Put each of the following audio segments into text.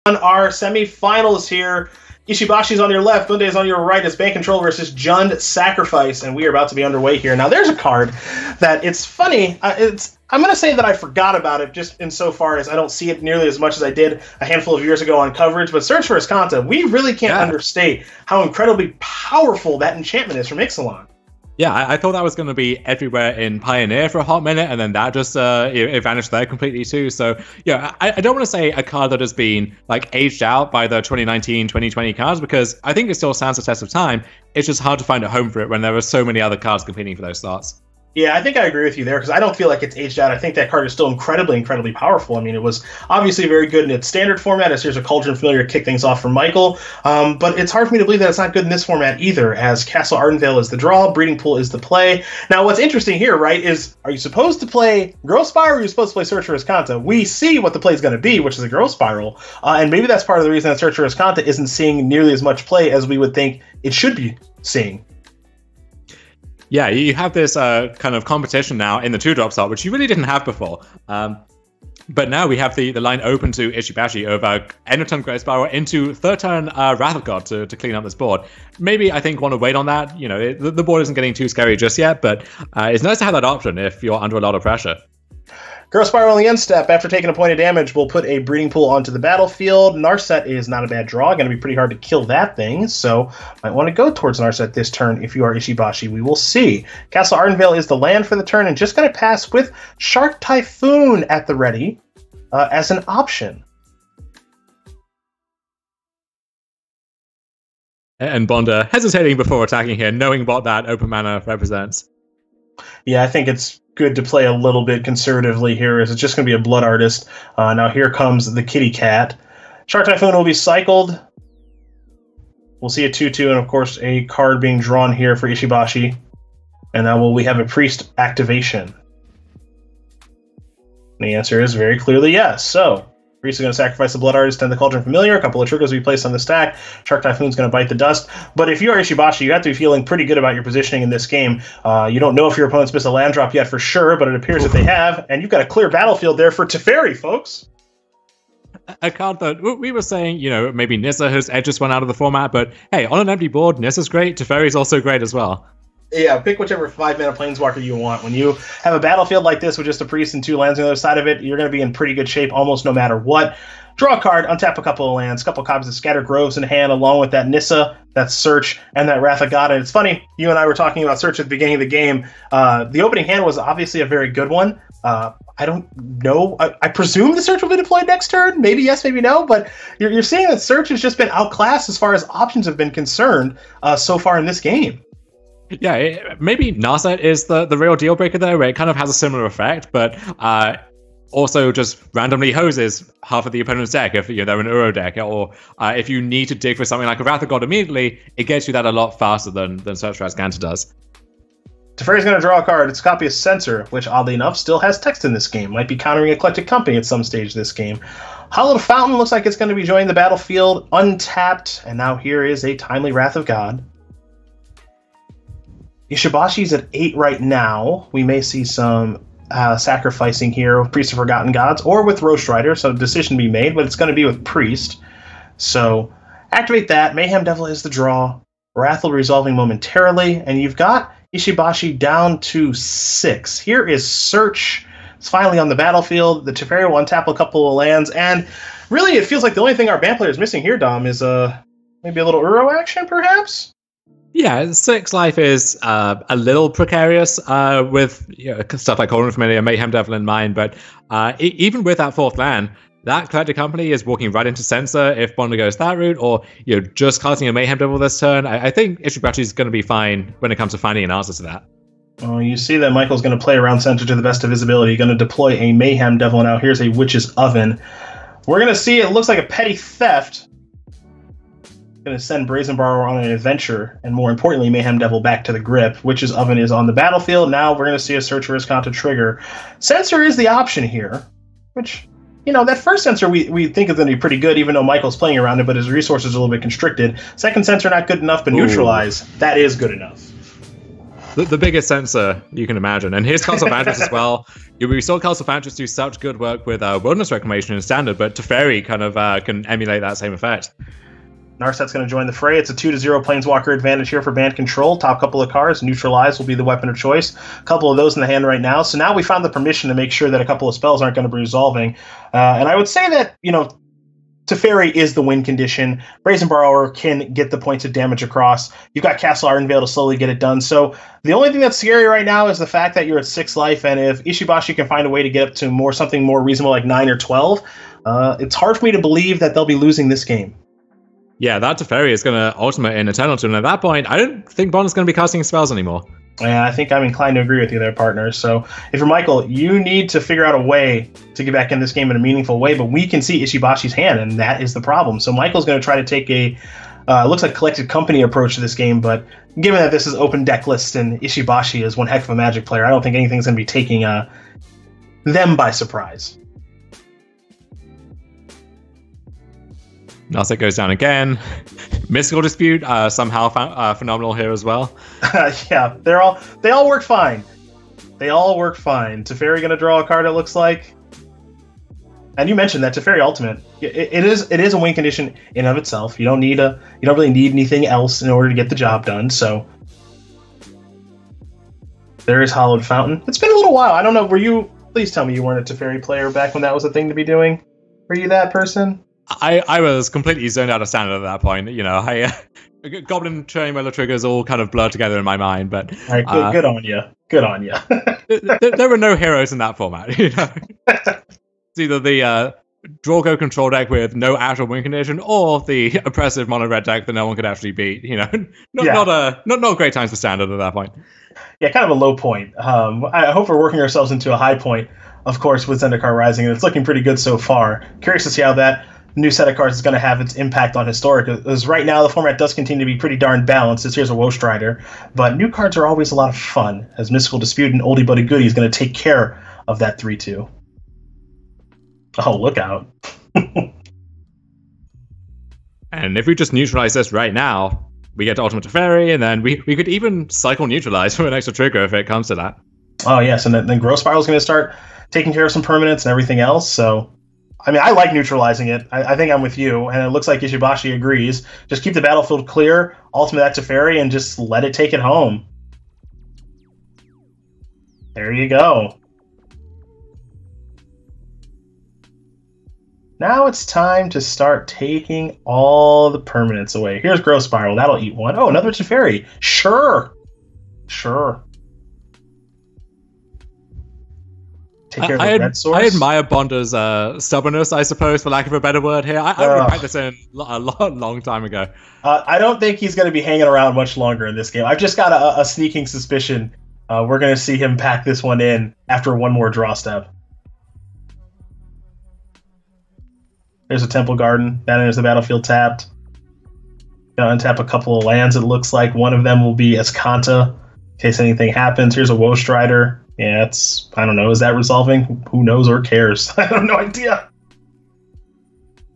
On our semifinals here, Ishibashi's on your left, Bonde is on your right. It's Bank Control versus Jund Sacrifice, and we are about to be underway here. Now, there's a card that it's funny. I'm going to say that I forgot about it just insofar as I don't see it nearly as much as I did a handful of years ago on coverage, but Search for Iskanta, we really can't understate how incredibly powerful that enchantment is from Ixalan. Yeah, I thought that was going to be everywhere in Pioneer for a hot minute, and then that just it vanished there completely too. So, yeah, I don't want to say a card that has been like aged out by the 2019, 2020 cards, because I think it still stands the test of time. It's just hard to find a home for it when there are so many other cards competing for those slots. Yeah, I think I agree with you there, because I don't feel like it's aged out. I think that card is still incredibly, incredibly powerful. I mean, it was obviously very good in its standard format, as here's a Cauldron Familiar to kick things off for Michael. But it's hard for me to believe that it's not good in this format either, as Castle Ardenvale is the draw, Breeding Pool is the play. Now, what's interesting here, right, is are you supposed to play Growth Spiral or are you supposed to play Search for Iskanta? We see what the play is going to be, which is a Growth Spiral. And maybe that's part of the reason that Search for Iskanta isn't seeing nearly as much play as we would think it should be seeing. Yeah, you have this kind of competition now in the 2-drop slot, which you really didn't have before. But now we have the line open to Ishibashi over end of turn Great Spiral into third turn Wrath of God to clean up this board. Maybe I think want to wait on that. You know, the board isn't getting too scary just yet, but it's nice to have that option if you're under a lot of pressure. Growth Spiral on the end step. After taking a point of damage, we'll put a Breeding Pool onto the battlefield. Narset is not a bad draw. Going to be pretty hard to kill that thing, so might want to go towards Narset this turn if you are Ishibashi. We will see. Castle Ardenvale is the land for the turn, and just going to pass with Shark Typhoon at the ready as an option. And Bonde hesitating before attacking here, knowing what that open mana represents. Yeah, I think it's good to play a little bit conservatively here, as it's just going to be a Blood Artist. Now here comes the Kitty Cat. Shark Typhoon will be cycled. We'll see a 2/2, and of course a card being drawn here for Ishibashi. And now we have a Priest activation? And the answer is very clearly yes. So, Priest is going to sacrifice the Blood Artist and the Cauldron Familiar. A couple of triggers will be placed on the stack. Shark Typhoon's going to bite the dust. But if you are Ishibashi, you have to be feeling pretty good about your positioning in this game. You don't know if your opponent's missed a land drop yet for sure, but it appears that they have. And you've got a clear battlefield there for Teferi, folks. A card that we were saying, you know, maybe Nissa has edged one out of the format, but hey, on an empty board, Nissa's great. Teferi's also great as well. Yeah, pick whichever 5-mana Planeswalker you want. When you have a battlefield like this with just a Priest and 2 lands on the other side of it, you're going to be in pretty good shape almost no matter what. Draw a card, untap a couple of lands, couple of copies of Scattered Groves in hand, along with that Nissa, that Search, and that Wrath of God. And it's funny, you and I were talking about Search at the beginning of the game. The opening hand was obviously a very good one. I don't know. I presume the Search will be deployed next turn. Maybe yes, maybe no. But you're seeing that Search has just been outclassed as far as options have been concerned so far in this game. Yeah, maybe Narset is the real deal breaker there, where it kind of has a similar effect, but also just randomly hoses half of the opponent's deck if they're an Uro deck, or if you need to dig for something like a Wrath of God immediately, it gets you that a lot faster than Search for Iskanta does. Teferi's going to draw a card. It's a copy of Censor, which oddly enough still has text in this game. Might be countering Eclectic Company at some stage this game. Hallowed Fountain looks like it's going to be joining the battlefield untapped, and now here is a timely Wrath of God. Ishibashi's at 8 right now. We may see some sacrificing here with Priest of Forgotten Gods or with Roast Rider, so a decision to be made, but it's going to be with Priest. So activate that. Mayhem Devil is the draw. Wrath will be resolving momentarily, and you've got Ishibashi down to 6. Here is Search. It's finally on the battlefield. The Teferi will untap a couple of lands, and really it feels like the only thing our band player is missing here, Dom, is maybe a little Uro action, perhaps? Yeah, 6 life is a little precarious with stuff like Cauldron Familiar and Mayhem Devil in mind, but even with that 4th land, that Collected Company is walking right into Censor if Bonde goes that route, or just casting a Mayhem Devil this turn. I think Ishibashi is going to be fine when it comes to finding an answer to that. Oh, you see that Michael's going to play around Censor to the best of his ability. Going to deploy a Mayhem Devil now. Here's a Witch's Oven. We're going to see it looks like a Petty Theft. Going to send Brazen Borrower on an adventure, and more importantly, Mayhem Devil back to the grip. Witch's Oven is on the battlefield. Now we're going to see a Search for Iskanta trigger. Censor is the option here, which, that first Censor we think is going to be pretty good, even though Michael's playing around it, but his resources are a little bit constricted. Second Censor not good enough, but Neutralize, that is good enough. the biggest sensor you can imagine. And here's Castle Vantress as well. We saw Castle Vantress do such good work with Wilderness Reclamation in Standard, but Teferi kind of can emulate that same effect. Narset's going to join the fray. It's a 2-0 Planeswalker advantage here for Band Control. Top couple of cards, Neutralize will be the weapon of choice. A couple of those in the hand right now. So now we found the permission to make sure that a couple of spells aren't going to be resolving. And I would say that, Teferi is the win condition. Brazen Borrower can get the points of damage across. You've got Castle Ironvale to slowly get it done. So the only thing that's scary right now is the fact that you're at 6 life, and if Ishibashi can find a way to get up to something more reasonable like 9 or 12, it's hard for me to believe that they'll be losing this game. Yeah, that Teferi is going to ultimate in Eternal Tomb, and at that point, I don't think Bonde is going to be casting spells anymore. Yeah, I think I'm inclined to agree with you there, partner. So if you're Michael, you need to figure out a way to get back in this game in a meaningful way, but we can see Ishibashi's hand, and that is the problem. So Michael's going to try to take a, looks like collected company approach to this game, but given that this is open deck list and Ishibashi is one heck of a Magic player, I don't think anything's going to be taking them by surprise. Narset goes down again. Mystical Dispute, somehow phenomenal here as well. Yeah, they all work fine. They all work fine. Teferi going to draw a card, it looks like. And you mentioned that Teferi Ultimate. It is a win condition in of itself. You don't really need anything else in order to get the job done. So there is Hallowed Fountain. It's been a little while. I don't know. Please tell me you weren't a Teferi player back when that was a thing to be doing. Were you that person? I was completely zoned out of Standard at that point. Goblin Tremolo triggers all kind of blurred together in my mind. But all right, good on you. Good on you. there were no heroes in that format. It's either the Draw-Go control deck with no actual win condition, or the oppressive mono red deck that no one could actually beat. Not great times for Standard at that point. Yeah, kind of a low point. I hope we're working ourselves into a high point, of course, with Zendikar Rising, and it's looking pretty good so far. Curious to see how that new set of cards is going to have its impact on Historic. Because right now the format does continue to be pretty darn balanced. Here's a Woe Strider, but new cards are always a lot of fun, as Mystical Dispute and Oldie Buddy Goodie is going to take care of that 3-2. Oh, look out. And if we just neutralize this right now, we get to Ultimate Teferi, and then we could even cycle neutralize for an extra trigger if it comes to that. Oh, yes, and then Growth Spiral is going to start taking care of some permanents and everything else, so I mean, I like neutralizing it. I think I'm with you, and it looks like Ishibashi agrees. Just keep the battlefield clear, ultimate that Teferi, and just let it take it home. There you go. Now it's time to start taking all the permanents away. Here's Growth Spiral. That'll eat one. Oh, another Teferi. Sure. I admire Bonde's stubbornness, I suppose, for lack of a better word here. I would have had this in a long time ago. I don't think he's going to be hanging around much longer in this game. I've just got a sneaking suspicion we're going to see him pack this one in after one more draw step. There's a Temple Garden. Down there's the battlefield tapped. Gonna untap a couple of lands, it looks like. One of them will be Escanta, in case anything happens. Here's a Woe Strider. Yeah, I don't know, is that resolving? Who knows or cares? I have no idea.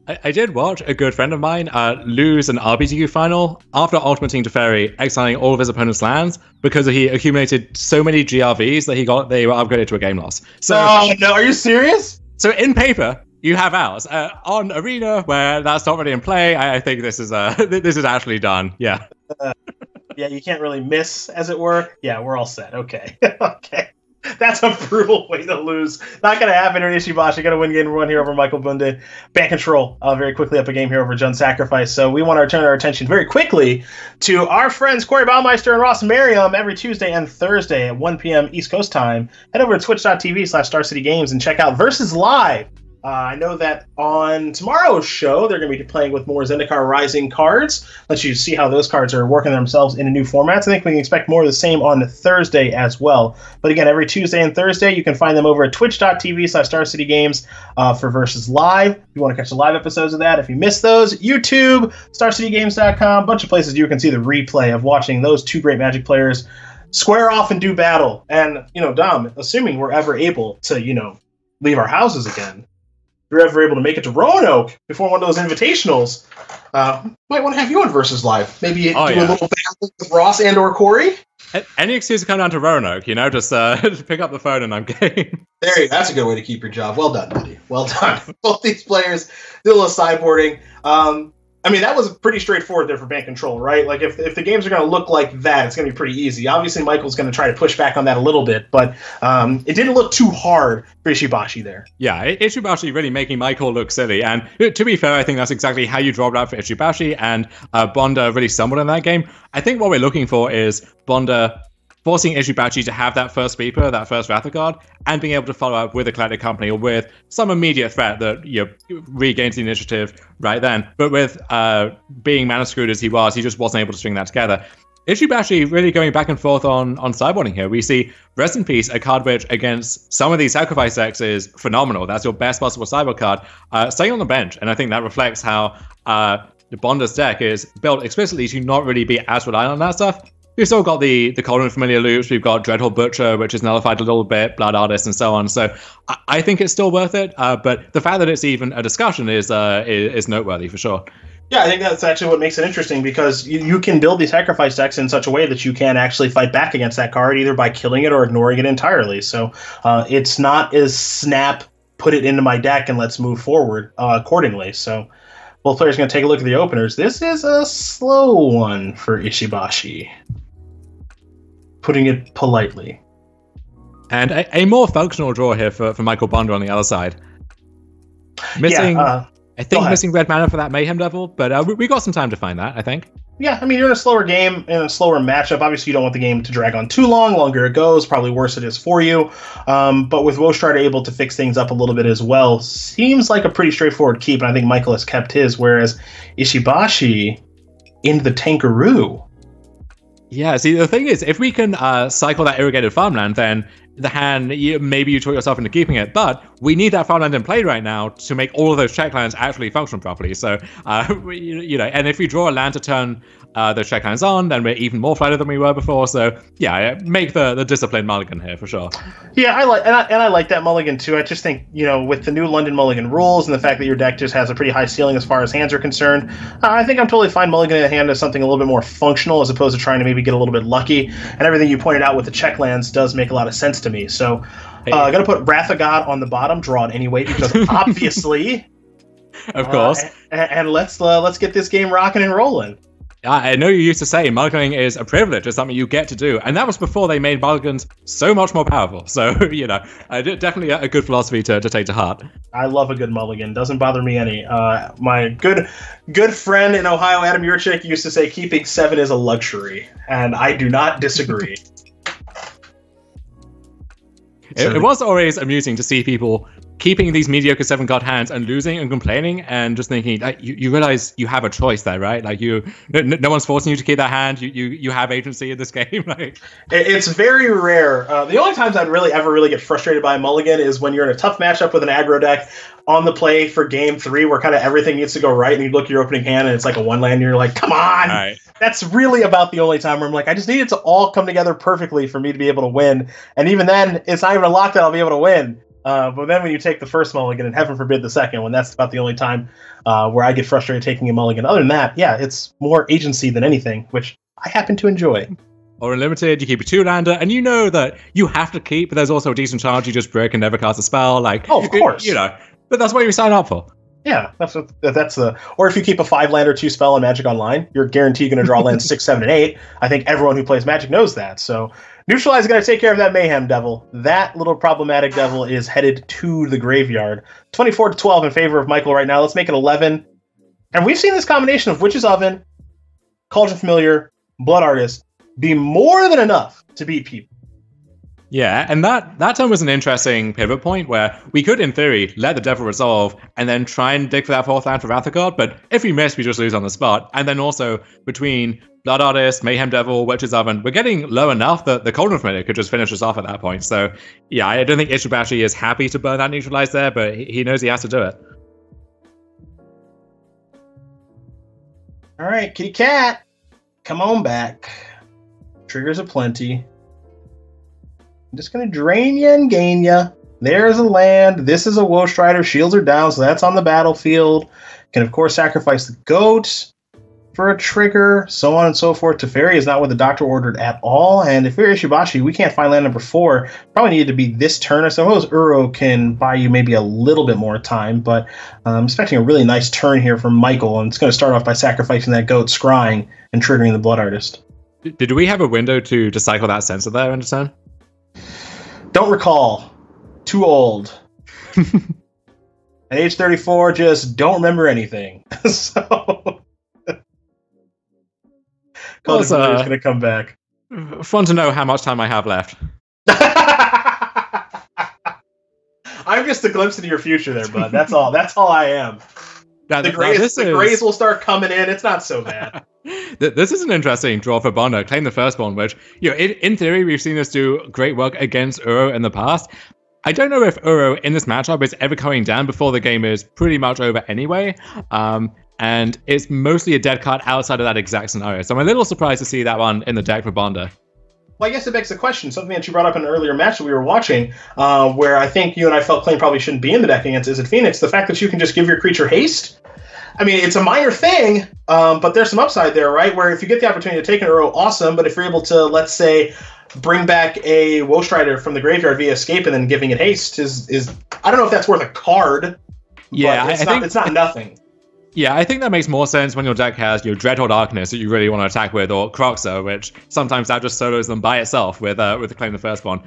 I did watch a good friend of mine lose an RBTQ final after ultimating Teferi, exiling all of his opponent's lands because he accumulated so many GRVs that they were upgraded to a game loss. So, oh, no, are you serious? So in paper, you have ours. On Arena, where that's not really in play, I think this is actually done. Yeah. Yeah, you can't really miss, as it were. Yeah, we're all set. Okay. Okay. That's a brutal way to lose. Not going to happen in Ishibashi. Going to win game one here over Michael Bonde. Band Control very quickly up a game here over Jund Sacrifice. So we want to turn our attention very quickly to our friends Corey Baumeister and Ross Merriam every Tuesday and Thursday at 1 p.m. East Coast time. Head over to twitch.tv/Star City Games and check out Versus Live. I know that on tomorrow's show, they're going to be playing with more Zendikar Rising cards. Let you see how those cards are working themselves into new formats. I think we can expect more of the same on Thursday as well. But again, every Tuesday and Thursday, you can find them over at twitch.tv/Star City Games for Versus Live. If you want to catch the live episodes of that, if you missed those, YouTube, StarCityGames.com, a bunch of places you can see the replay of watching those two great Magic players square off and do battle. And, Dom, assuming we're ever able to, leave our houses again, if you're ever able to make it to Roanoke before one of those invitationals, Might want to have you on Versus Live. Maybe do a little battle with Ross and or Corey. Any excuse to come down to Roanoke, just pick up the phone and I'm game. There you go. That's a good way to keep your job. Well done, buddy. Well done. Both these players did a little sideboarding. That was pretty straightforward there for Bank Control, right? Like, if the games are going to look like that, it's going to be pretty easy. Obviously, Michael's going to try to push back on that a little bit, but it didn't look too hard for Ishibashi there. Yeah, Ishibashi really making Michael look silly. And to be fair, I think that's exactly how you draw it out for Ishibashi, and Bonde really stumbled in that game. I think what we're looking for is Bonde forcing Ishibashi to have that first sweeper, that first Wrath Guard, and being able to follow up with a Collected Company or with some immediate threat that regains the initiative right then. But with being mana screwed as he was, he just wasn't able to string that together. Ishibashi really going back and forth on sideboarding here. We see Rest in Peace, a card which against some of these sacrifice decks is phenomenal. That's your best possible sideboard card, staying on the bench. And I think that reflects how the Bonde's deck is built explicitly to not really be as reliant on that stuff. We've still got the Cauldron Familiar loops. We've got Dreadhorde Butcher, which is nullified a little bit, Blood Artist, and so on. So I think it's still worth it. But the fact that it's even a discussion is noteworthy for sure. Yeah, I think that's actually what makes it interesting, because you can build these sacrifice decks in such a way that you can actually fight back against that card, either by killing it or ignoring it entirely. So it's not as snap, put it into my deck and let's move forward accordingly. So both players are going to take a look at the openers. This is a slow one for Ishibashi, putting it politely. And a more functional draw here for Michael Bonde on the other side. Missing, I think missing red mana for that Mayhem Devil, but we got some time to find that, I think. Yeah, you're in a slower game, in a slower matchup. Obviously, you don't want the game to drag on too long. Longer it goes, probably worse it is for you. But with Wostride able to fix things up a little bit as well, seems like a pretty straightforward keep, and I think Michael has kept his, whereas Ishibashi in the Tankaroo. Yeah, see, the thing is, if we can cycle that irrigated farmland, then the hand, maybe you talk yourself into keeping it, but we need that farmland in play right now to make all of those checklands actually function properly. So, and if we draw a land to turn those checklands on, then we're even more flooded than we were before. So, yeah, make the disciplined mulligan here for sure. Yeah, I like that mulligan too. I just think, with the new London mulligan rules and the fact that your deck just has a pretty high ceiling as far as hands are concerned, I think I'm totally fine mulliganing a hand as something a little bit more functional as opposed to trying to maybe get a little bit lucky. And everything you pointed out with the checklands does make a lot of sense to me. So I'm going to put Wrath of God on the bottom, draw it anyway, because obviously. Of course. And let's get this game rocking and rolling. I know you used to say mulliganing is a privilege, it's something you get to do, and that was before they made mulligans so much more powerful. So, definitely a good philosophy to take to heart. I love a good mulligan. Doesn't bother me any. My good friend in Ohio, Adam Yurchik, used to say keeping 7 is a luxury, and I do not disagree. It was always amusing to see people keeping these mediocre 7-card hands and losing and complaining and just thinking, you realize you have a choice there, right? Like no one's forcing you to keep that hand. You have agency in this game. It's very rare. The only times I'd ever really get frustrated by a mulligan is when you're in a tough matchup with an aggro deck on the play for game 3 where kind of everything needs to go right and you look at your opening hand and it's like a 1 land and you're like, come on! Right. That's really about the only time where I'm like, I just need it to all come together perfectly for me to be able to win. And even then, it's not even a lock that I'll be able to win. But then when you take the first mulligan, and heaven forbid the second one, that's about the only time where I get frustrated taking a mulligan. Other than that, yeah, it's more agency than anything, which I happen to enjoy. Or Unlimited, you keep a 2-lander, and you know that you have to keep, but there's also a decent chance you just break and never cast a spell. Oh, of course. But that's what you sign up for. Yeah, or if you keep a 5-lander 2-spell in Magic Online, you're guaranteed going to draw lands 6, 7, and 8. I think everyone who plays Magic knows that. So Neutralize is going to take care of that Mayhem Devil. That little problematic devil is headed to the graveyard. 24-12 in favor of Michael right now. Let's make it 11. And we've seen this combination of Witch's Oven, Cauldron Familiar, Blood Artist be more than enough to beat people. Yeah, and that time was an interesting pivot point where we could, in theory, let the devil resolve and then try and dig for that 4th land for Wrath of God, but if we miss, we just lose on the spot. And then also, between Blood Artist, Mayhem Devil, Witch's Oven, we're getting low enough that the Cauldron Familiar could just finish us off at that point. So, yeah, I don't think Ishibashi is happy to burn that Neutralize there, but he knows he has to do it. All right, kitty cat, come on back. Triggers aplenty. I'm just going to drain you and gain you. There's a land. This is a Woe Strider. Shields are down, so that's on the battlefield. Can, of course, sacrifice the goat for a trigger, so on and so forth. Teferi is not what the doctor ordered at all. And if you're Ishibashi, we can't find land number 4. Probably needed to be this turn. I suppose Uro can buy you maybe a little bit more time, but I'm expecting a really nice turn here from Michael, and it's going to start off by sacrificing that goat, scrying, and triggering the Blood Artist. Did we have a window to cycle that sensor there in the turn? Don't recall. Too old. At age 34, just don't remember anything. So... Call is going to come back. Fun to know how much time I have left. I'm just a glimpse into your future there, bud. That's all. That's all I am. Now, the Grays will start coming in. It's not so bad. This is an interesting draw for Bonde. Claim the firstborn, which, in theory, we've seen us do great work against Uro in the past. I don't know if Uro in this matchup is ever coming down before the game is pretty much over anyway. And it's mostly a dead card outside of that exact scenario. So I'm a little surprised to see that one in the deck for Bonde. Well, I guess it begs the question, something that you brought up in an earlier match that we were watching, where I think you and I felt Claim probably shouldn't be in the deck against Izzet Phoenix, the fact that you can just give your creature haste. I mean, it's a minor thing, but there's some upside there, right? Where if you get the opportunity to take an Uro, awesome, but if you're able to, let's say, bring back a Woe Strider from the graveyard via escape and then giving it haste is I don't know if that's worth a card. Yeah, but it's not nothing. Yeah, I think that makes more sense when your deck has your Dreadhorde Arcanist that you really want to attack with, or Croxa, which sometimes that just solos them by itself with the Claim the Firstborn.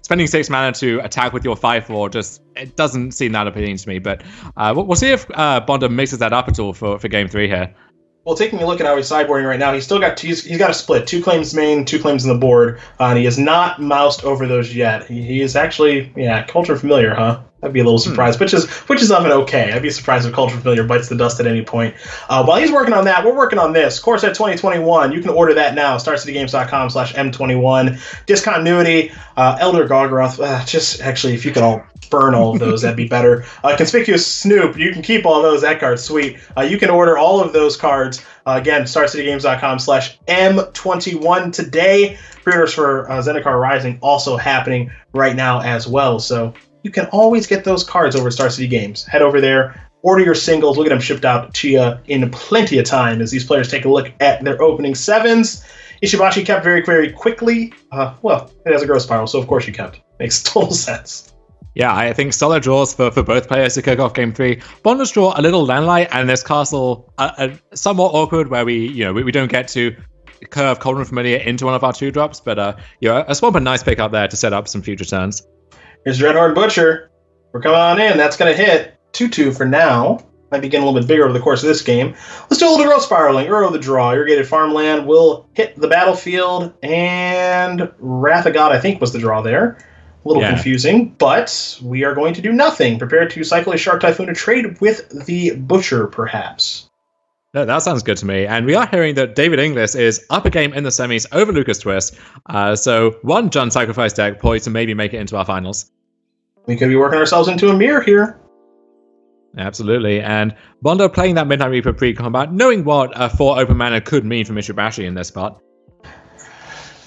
Spending 6 mana to attack with your 5/4 just it doesn't seem that appealing to me. But we'll see if Bonde mixes that up at all for Game 3 here. Well, taking a look at how he's sideboarding right now, he's got a split. 2 claims main, 2 claims in the board, and he has not moused over those yet. He is actually, Culture Familiar, huh? I'd be a little surprised, which is often okay. I'd be surprised if Culture Familiar bites the dust at any point. While he's working on that, we're working on this. Core Set 2021, you can order that now. StarCityGames.com/M21. Discontinuity, Elder Gargaroth. Just actually, if you could all burn all of those, that'd be better. Conspicuous Snoop, you can keep all those. That card's sweet. You can order all of those cards. Again, StarCityGames.com/M21 today. Pre-orders for Zendikar Rising also happening right now as well. So you can always get those cards over at Star City Games. Head over there, order your singles. We'll get them shipped out to you in plenty of time as these players take a look at their opening 7s. Ishibashi kept very, very quickly. Well, it has a growth spiral, so of course you kept. Makes total sense. Yeah, I think solid draws for both players to kick off Game 3. Bonde's draw a little landlight, and this castle somewhat awkward where we don't get to curve Cauldron Familiar into one of our 2-drops, but a swamp a nice pick up there to set up some future turns. Here's Dreadhorde Butcher. We're coming on in. That's going to hit 2/2 for now. Might be getting a little bit bigger over the course of this game. Let's do a little growth spiraling. Uro the draw. Irrigated Farmland will hit the battlefield, and Wrath of God, I think, was the draw there. A little confusing, but we are going to do nothing. Prepare to cycle a Shark Typhoon to trade with the Butcher, perhaps. No, that sounds good to me. And we are hearing that David Inglis is up a game in the semis over Lucas Twist. So one Jund Sacrifice deck poised to maybe make it into our finals. We could be working ourselves into a mirror here. Absolutely. And Bonde playing that Midnight Reaper pre-combat, knowing what 4 open mana could mean for Ishibashi in this spot.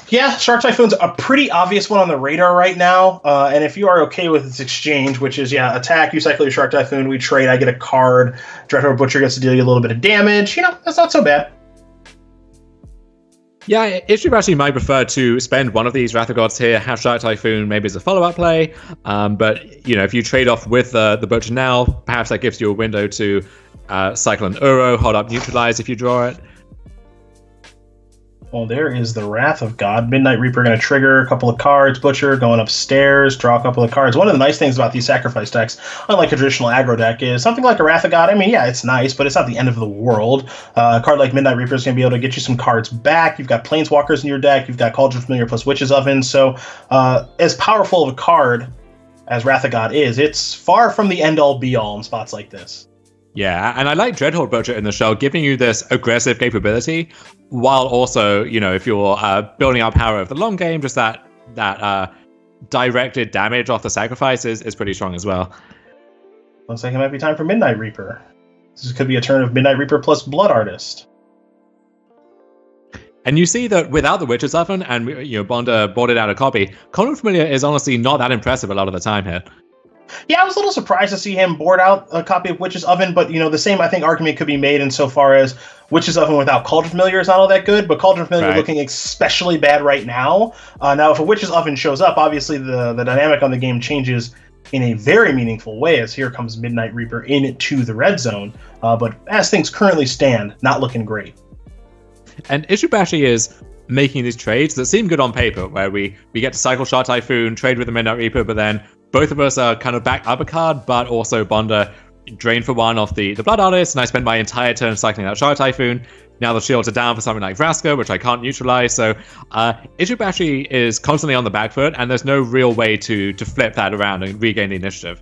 Yeah, Shark Typhoon's a pretty obvious one on the radar right now, and if you are okay with its exchange, which is, attack, you cycle your Shark Typhoon, we trade, I get a card, Dreadhorde Butcher gets to deal you a little bit of damage, that's not so bad. Yeah, Ishibashi might prefer to spend one of these Wrath of Gods here, have Shark Typhoon maybe as a follow-up play, but, if you trade off with the Butcher now, perhaps that gives you a window to cycle an Uro, hold up Neutralize if you draw it. Well, there is the Wrath of God. Midnight Reaper going to trigger a couple of cards. Butcher going upstairs, draw a couple of cards. One of the nice things about these sacrifice decks, unlike a traditional aggro deck, is something like a Wrath of God. I mean, it's nice, but it's not the end of the world. A card like Midnight Reaper is going to be able to get you some cards back. You've got Planeswalkers in your deck. You've got Cauldron Familiar plus Witch's Oven. So as powerful of a card as Wrath of God is, it's far from the end-all be-all in spots like this. Yeah, and I like Dreadhorde Butcher in the show, giving you this aggressive capability, while also, if you're building up power of the long game, just that directed damage off the sacrifice is pretty strong as well. Looks like it might be time for Midnight Reaper. This could be a turn of Midnight Reaper plus Blood Artist. And you see that without the Witch's Oven, and Bonde boarded out a copy, Cauldron Familiar is honestly not that impressive a lot of the time here. Yeah, I was a little surprised to see him board out a copy of Witch's Oven, but the same I think argument could be made insofar as Witch's Oven without Cauldron Familiar is not all that good, but Cauldron Familiar looking especially bad right now. Now, if a Witch's Oven shows up, obviously the dynamic on the game changes in a very meaningful way, as here comes Midnight Reaper into the red zone. But as things currently stand, not looking great. And Ishibashi is making these trades that seem good on paper, where we get to cycle Shot Typhoon, trade with the Midnight Reaper, but then both of us are kind of back up a card, but also Bonde drained for one off the Blood Artist, and I spend my entire turn cycling that Shot Typhoon. Now the shields are down for something like Vraska, which I can't neutralize, so Ishibashi is constantly on the back foot, and there's no real way to flip that around and regain the initiative.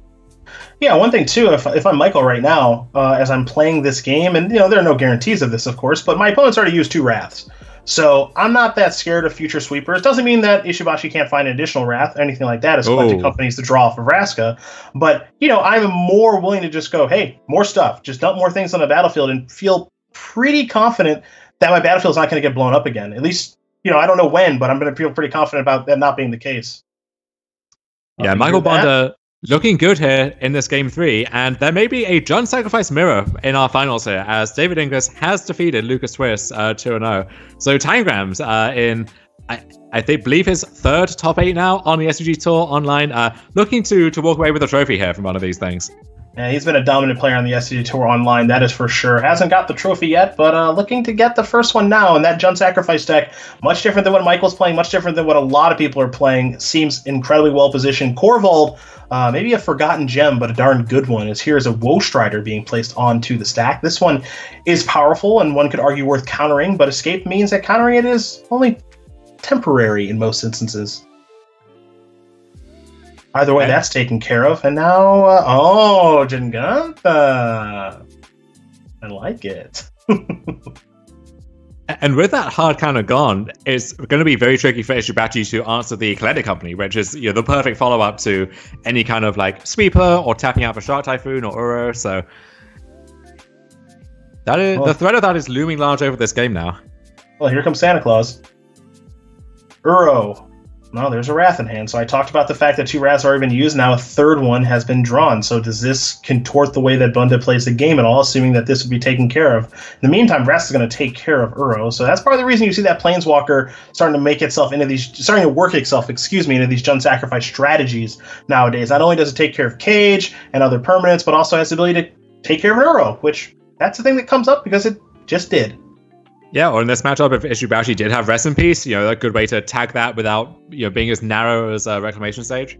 Yeah, one thing too, if I'm Michael right now, as I'm playing this game, and there are no guarantees of this, of course, but my opponent's already used 2 Wraths. So I'm not that scared of future sweepers. Doesn't mean that Ishibashi can't find an additional Wrath or anything like that as collected companies to draw off of Vraska. But, I'm more willing to just go, hey, more stuff. Just dump more things on the battlefield and feel pretty confident that my battlefield's not going to get blown up again. At least, I don't know when, but I'm going to feel pretty confident about that not being the case. Yeah, Michael Bonde looking good here in this Game 3, and there may be a Jund Sacrifice mirror in our finals here, as David Inglis has defeated Lucas Twist 2-0. So Tangrams in, I believe, his 3rd top 8 now on the SCG Tour online, looking to walk away with a trophy here from one of these things. Yeah, he's been a dominant player on the SCG Tour online, that is for sure. Hasn't got the trophy yet, but looking to get the first one now. And that Jund Sacrifice deck, much different than what Michael's playing, much different than what a lot of people are playing, seems incredibly well positioned. Korvold, maybe a forgotten gem, but a darn good one, is here as a Woe Strider being placed onto the stack. This one is powerful, and one could argue worth countering, but Escape means that countering it is only temporary in most instances. Either way, that's taken care of. And now, Jingantha. I like it. And with that hard counter gone, it's going to be very tricky for Ishibashi to answer the Eclectic Company, which is the perfect follow-up to any kind of sweeper or tapping out for Shark Typhoon or Uro. So that is the threat of that is looming large over this game now. Well, here comes Santa Claus. Uro. No, there's a Wrath in hand. So I talked about the fact that 2 Wraths have already been used. Now a 3rd one has been drawn. So does this contort the way that Bonde plays the game at all, assuming that this would be taken care of? In the meantime, Wrath is going to take care of Uro. So that's part of the reason you see that Planeswalker starting to work itself into these Jund Sacrifice strategies nowadays. Not only does it take care of Cage and other permanents, but also has the ability to take care of an Uro, which that's the thing that comes up because it just did. Yeah, or in this matchup, if Ishibashi did have Rest in Peace, a good way to tag that without being as narrow as Reclamation Stage.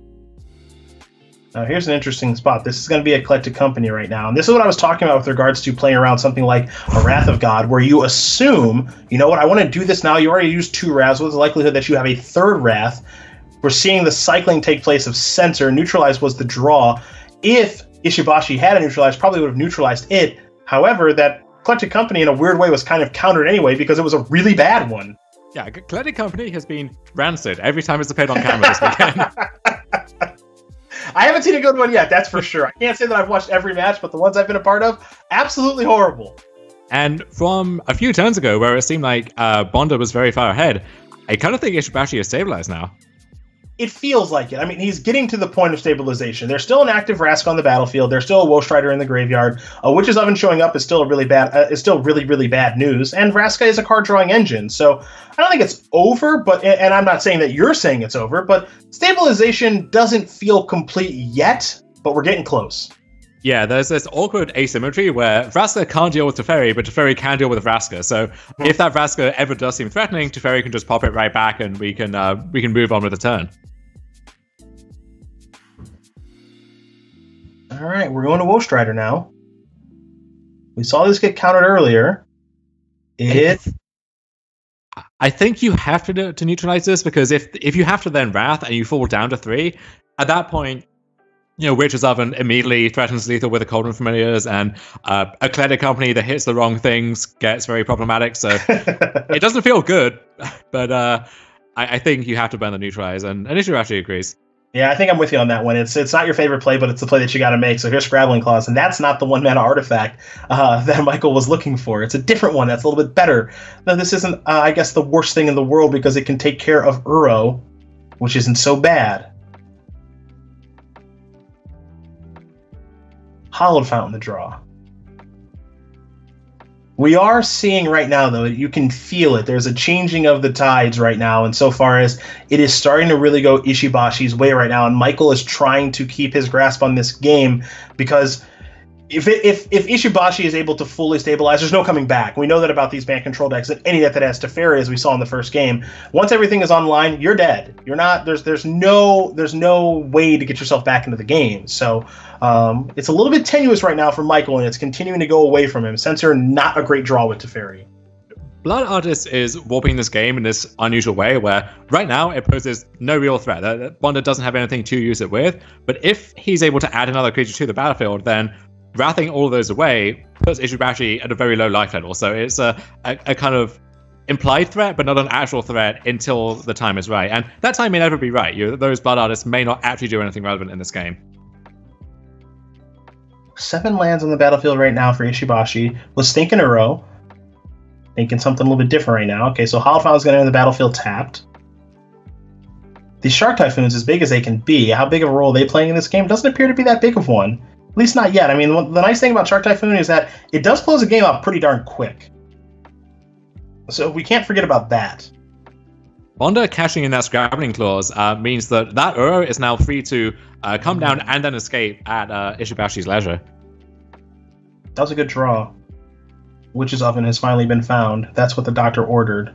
Now, here's an interesting spot. This is going to be Eclectic Company right now. And this is what I was talking about with regards to playing around something like a Wrath of God, where you assume, I want to do this now. You already used 2 Wraths. What's the likelihood that you have a 3rd Wrath? We're seeing the cycling take place of Censor. Neutralize was the draw. If Ishibashi had a Neutralize, probably would have neutralized it. However, that Eclectic Company in a weird way was kind of countered anyway because it was a really bad one. Yeah, Eclectic Company has been rancid every time it's appeared on camera this weekend. I haven't seen a good one yet, that's for sure. I can't say that I've watched every match, but the ones I've been a part of, absolutely horrible. And from a few turns ago, where it seemed like Bonde was very far ahead, I kind of think Ishibashi is stabilized now. It feels like it. I mean, he's getting to the point of stabilization. There's still an active Rask on the battlefield. There's still a Woe Strider in the graveyard. Witch's Oven showing up is still really bad news. And Vraska is a card drawing engine. So I don't think it's over, and I'm not saying that you're saying it's over, but stabilization doesn't feel complete yet, but we're getting close. Yeah, there's this awkward asymmetry where Vraska can't deal with Teferi, but Teferi can deal with Vraska. So if that Vraska ever does seem threatening, Teferi can just pop it right back, and we can move on with the turn. All right, we're going to Woe Strider now. We saw this get countered earlier. I think you have to neutralize this, because if you have to then Wrath and you fall down to 3, at that point, Witch's Oven immediately threatens lethal with the Cauldron Familiars, and a Eclectic Company that hits the wrong things gets very problematic. So it doesn't feel good, but I think you have to burn the neutralize, and Ishibashi agrees. Yeah, I think I'm with you on that one. It's not your favorite play, but it's the play that you got to make. So here's Scrabbling Claws, and that's not the 1-mana artifact that Michael was looking for. It's a different one that's a little bit better. Now, this isn't, I guess, the worst thing in the world because it can take care of Uro, which isn't so bad. Hallowed Fountain to draw. We are seeing right now, though, you can feel it. There's a changing of the tides right now, and so far as it is starting to really go Ishibashi's way right now, and Michael is trying to keep his grasp on this game because if Ishibashi is able to fully stabilize, there's no coming back. We know that about these ban control decks, and any deck that has Teferi, as we saw in the first game. Once everything is online, you're dead. You're not. There's no way to get yourself back into the game. So it's a little bit tenuous right now for Michael, and it's continuing to go away from him. Censor, not a great draw with Teferi. Blood Artist is warping this game in this unusual way where right now it poses no real threat. Bonde doesn't have anything to use it with, but if he's able to add another creature to the battlefield, then wrathing all of those away puts Ishibashi at a very low life level. So it's a kind of implied threat, but not an actual threat until the time is right. And that time may never be right. Those Blood Artists may not actually do anything relevant in this game. 7 lands on the battlefield right now for Ishibashi. Was thinking Uro. Thinking something a little bit different right now. Okay, so Hallowed Fountain's going to enter the battlefield tapped. These Shark Typhoons, as big as they can be, how big of a role are they playing in this game? Doesn't appear to be that big of one. At least not yet. I mean, the nice thing about Shark Typhoon is that it does close a game out pretty darn quick. So we can't forget about that. Bonde cashing in that Scrabbling Clause means that Uro is now free to come down and then escape at Ishibashi's leisure. That was a good draw. Witch's Oven has finally been found. That's what the doctor ordered.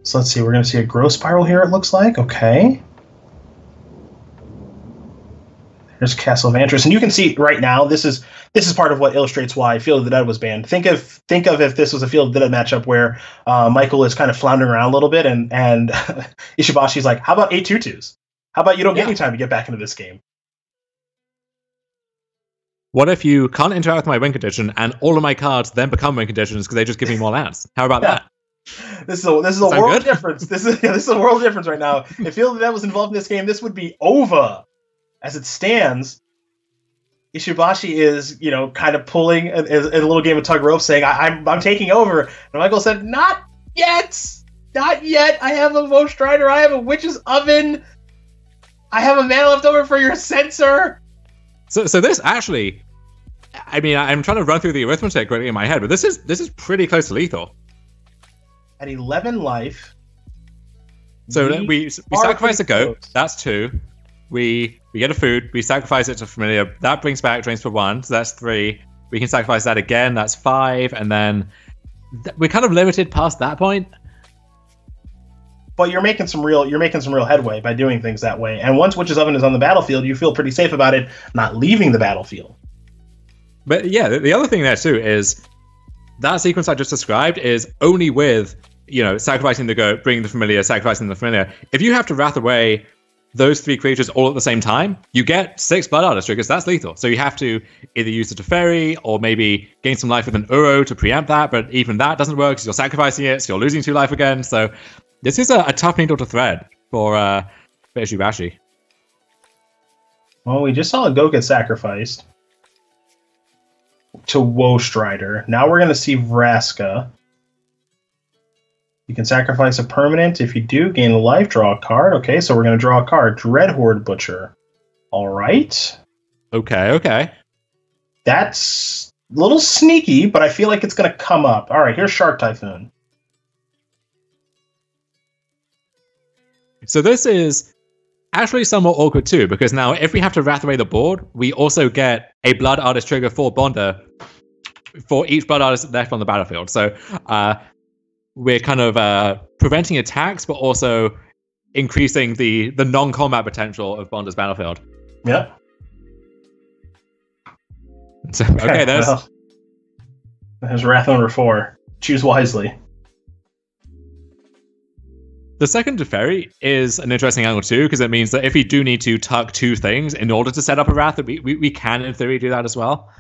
So let's see, we're going to see a Growth Spiral here, it looks like. Okay. There's Castle of Antris. And you can see right now, this is part of what illustrates why Field of the Dead was banned. Think of if this was a Field of the Dead matchup where Michael is kind of floundering around a little bit and Ishibashi's like, how about 8/2/2s? How about you don't get any time to get back into this game? What if you can't interact with my win condition and all of my cards then become win conditions because they just give me more lands? How about that? This is a world difference. This is a world difference right now. If Field of the Dead was involved in this game, this would be over. As it stands, Ishibashi is, kind of pulling a little game of tug rope, saying, "I'm taking over." And Michael said, "Not yet, not yet. I have a Woe Strider. I have a Witch's Oven. I have a mana left over for your Censor." So this actually, I mean, I'm trying to run through the arithmetic quickly in my head, but this is pretty close to lethal. At 11 life. So we sacrifice a goat. That's 2. We get a food. We sacrifice it to Familiar. That brings back drains for 1. So that's 3. We can sacrifice that again. That's 5. And then we're kind of limited past that point. But you're making some real headway by doing things that way. And once Witch's Oven is on the battlefield, you feel pretty safe about it not leaving the battlefield. But yeah, the other thing there too is that sequence I just described is only with, sacrificing the goat, bringing the Familiar, sacrificing the Familiar. If you have to wrath away those 3 creatures all at the same time, you get 6 Blood Artist triggers. That's lethal. So you have to either use the Teferi or maybe gain some life with an Uro to preempt that, but even that doesn't work because you're sacrificing it, so you're losing 2 life again. So this is a tough needle to thread for Ishibashi. Well, we just saw a goat get sacrificed to Woe Strider. Now we're going to see Vraska. You can sacrifice a permanent. If you do, gain a life, draw a card. Okay, so we're going to draw a card. Dreadhorde Butcher. All right. Okay. That's a little sneaky, but I feel like it's going to come up. All right, here's Shark Typhoon. So this is actually somewhat awkward too, because now if we have to wrath away the board, we also get a Blood Artist trigger for Bonde for each Blood Artist left on the battlefield. So we're kind of preventing attacks, but also increasing the non-combat potential of Bonde's battlefield. Yep. So, okay, there's Wrath Owner 4. Choose wisely. The second Teferi is an interesting angle too, because it means that if we do need to tuck 2 things in order to set up a Wrath, we can, in theory, do that as well.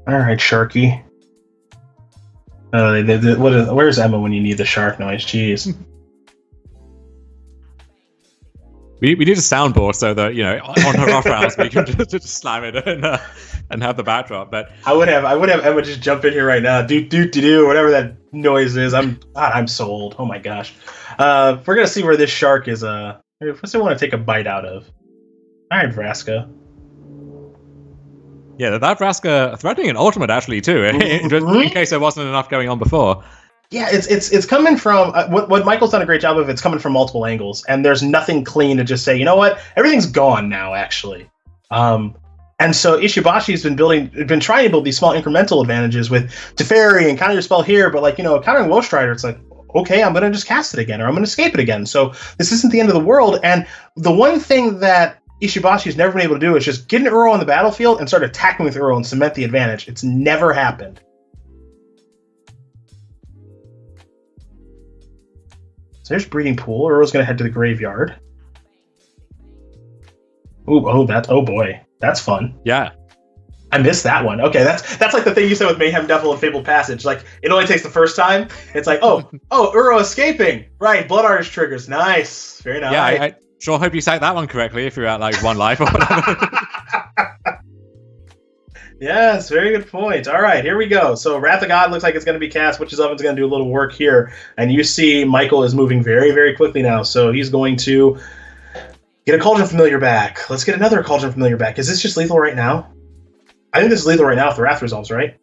All right, Sharky. Where's Emma when you need the shark noise? Jeez. We need a soundboard so that, you know, on her off rounds we can just slam it and have the backdrop. But I would have Emma just jump in here right now, do whatever that noise is. I'm sold. Oh my gosh. We're gonna see where this shark is. First I want to take a bite out of. All right, Vraska. Yeah, that Vraska threatening an ultimate actually too, in case there wasn't enough going on before. Yeah, it's coming from what Michael's done a great job of. It's coming from multiple angles, and there's nothing clean to just say, you know what, everything's gone now, actually. And so Ishibashi's been trying to build these small incremental advantages with Teferi and counter your spell here, but like, you know, countering Wolf Strider, it's like, okay, I'm gonna just cast it again, or I'm gonna escape it again. So this isn't the end of the world. And the one thing that Ishibashi's never been able to do is just get an Uro on the battlefield and start attacking with Uro and cement the advantage. It's never happened. So there's Breeding Pool. Uro's going to head to the graveyard. Oh boy. That's fun. Yeah. I missed that one. Okay, that's like the thing you said with Mayhem Devil and Fabled Passage. Like, it only takes the first time. It's like, oh, Uro escaping. Right, Blood Artist triggers. Nice. Very nice. Yeah, I sure hope you sacked that one correctly if you're at like 1 life or whatever. Yes, very good point. All right, here we go. So Wrath of God looks like it's going to be cast. Witch's Oven's going to do a little work here. And you see Michael is moving very, very quickly now. So he's going to get a Cauldron Familiar back. Let's get another Cauldron Familiar back. Is this just lethal right now? I think this is lethal right now if the Wrath resolves, right?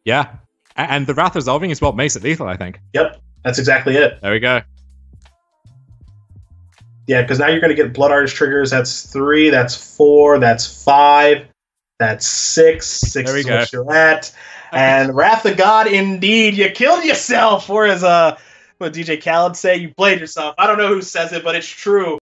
Yeah. And the Wrath resolving is what makes it lethal, I think. Yep, that's exactly it. There we go. Yeah, because now you're going to get Blood Artist triggers. That's 3, that's 4, that's 5. That's 6. 6 is what you're at. And Wrath of God, indeed. You killed yourself. Or as what DJ Khaled say, you played yourself. I don't know who says it, but it's true.